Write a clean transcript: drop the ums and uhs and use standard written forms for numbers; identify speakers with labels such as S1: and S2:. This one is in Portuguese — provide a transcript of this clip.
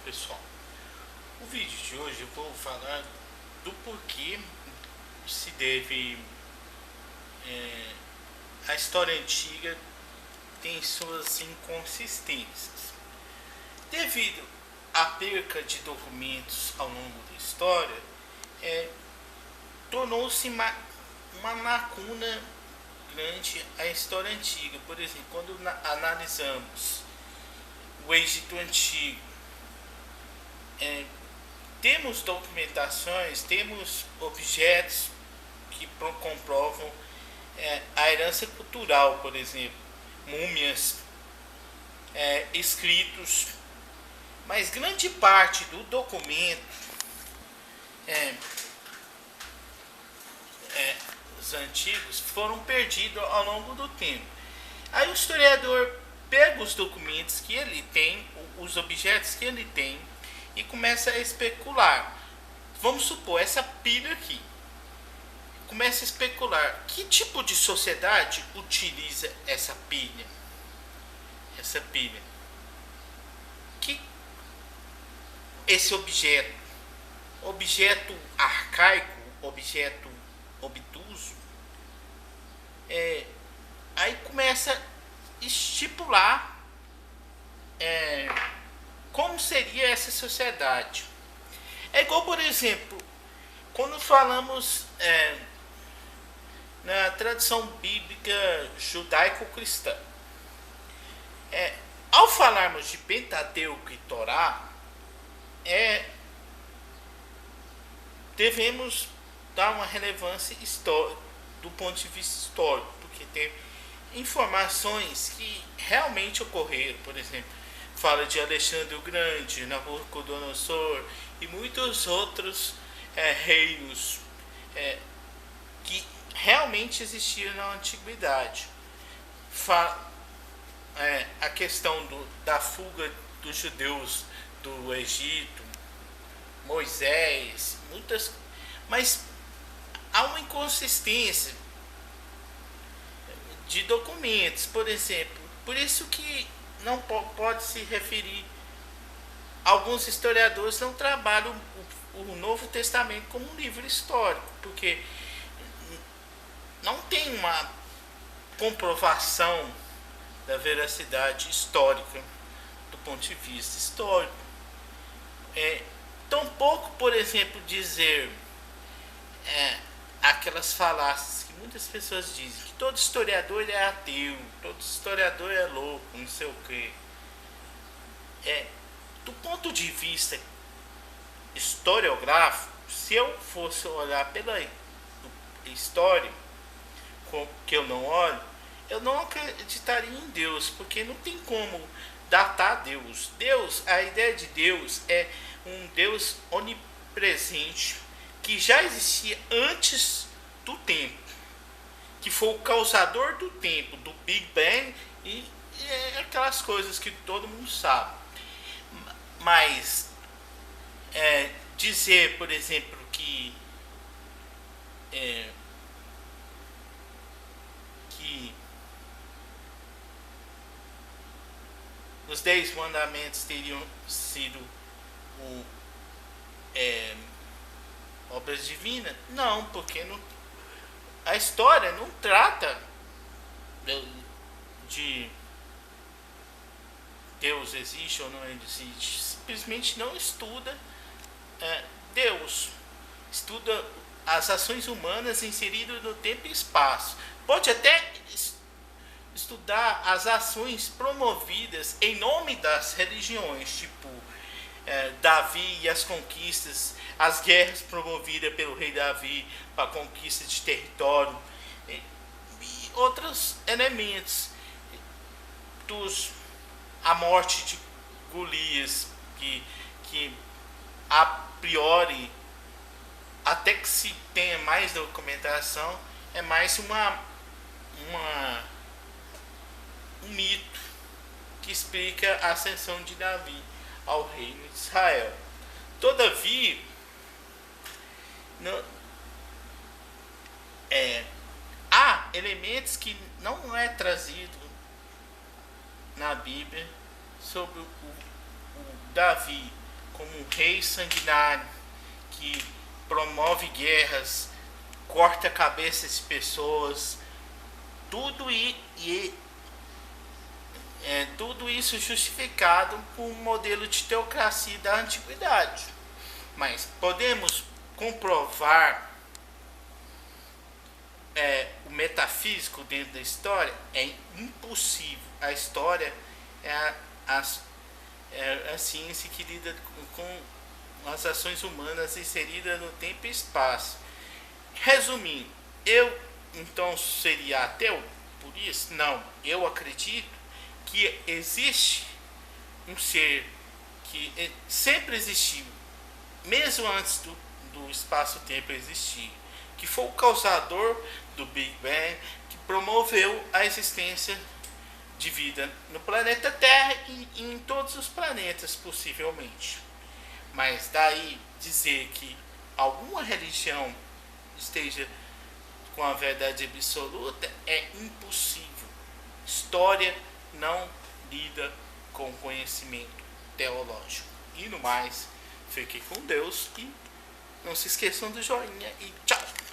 S1: pessoal, o vídeo de hoje eu vou falar do porquê se deve a história antiga tem suas inconsistências. Devido à perca de documentos ao longo da história, tornou-se uma lacuna grande a história antiga. Por exemplo, quando analisamos o Egito Antigo, temos documentações, temos objetos que comprovam a herança cultural, por exemplo, múmias, escritos, mas grande parte do documento, os antigos, foram perdidos ao longo do tempo. Aí o historiador pega os documentos que ele tem, os objetos que ele tem, e começa a especular. Vamos supor, essa pilha aqui. Começa a especular que tipo de sociedade utiliza essa pilha. Que esse objeto arcaico, objeto obtuso, aí começa a estipular como seria essa sociedade. É igual, por exemplo, quando falamos na tradição bíblica judaico-cristã. Ao falarmos de Pentateuco e Torá, devemos dar uma relevância histórica, do ponto de vista histórico, porque tem informações que realmente ocorreram. Por exemplo, fala de Alexandre o Grande, Nabucodonosor e muitos outros reinos que realmente existiram na antiguidade. A questão da fuga dos judeus do Egito, Moisés, mas há uma inconsistência de documentos, por exemplo. Por isso que não pode se referir, alguns historiadores não trabalham o Novo Testamento como um livro histórico, porque não tem uma comprovação da veracidade histórica do ponto de vista histórico. Tampouco, por exemplo, dizer aquelas falácias que muitas pessoas dizem, que todo historiador é ateu, todo historiador é louco, não sei o quê. Do ponto de vista historiográfico, se eu fosse olhar pela história, que eu não olho, eu não acreditaria em Deus, porque não tem como datar Deus. A ideia de Deus é um Deus onipresente, que já existia antes do tempo, que foi o causador do tempo, do Big Bang e aquelas coisas que todo mundo sabe. Mas dizer, por exemplo, que os 10 mandamentos teriam sido obras divinas? Não, porque a história não trata de Deus existe ou não existe. Simplesmente não estuda Deus. Estuda as ações humanas inseridas no tempo e espaço. Pode até estudar as ações promovidas em nome das religiões, tipo Davi e as conquistas, as guerras promovidas pelo rei Davi para a conquista de território e outros elementos, a morte de Golias, que a priori, até que se tenha mais documentação, é mais um mito que explica a ascensão de Davi ao reino de Israel. Todavia, há elementos que não é trazido na Bíblia sobre o Davi como um rei sanguinário que promove guerras, corta cabeças de pessoas, tudo isso justificado por um modelo de teocracia da antiguidade. Mas podemos comprovar o metafísico dentro da história? É impossível. A história é a ciência que lida com as ações humanas inseridas no tempo e espaço. Resumindo, eu então seria ateu por isso? Não, eu acredito que existe um ser que sempre existiu, mesmo antes do espaço-tempo existir, que foi o causador do Big Bang, que promoveu a existência de vida no planeta Terra e em todos os planetas possivelmente. Mas daí dizer que alguma religião esteja com a verdade absoluta é impossível. História não lida com conhecimento teológico. E no mais, fiquem com Deus e não se esqueçam do joinha e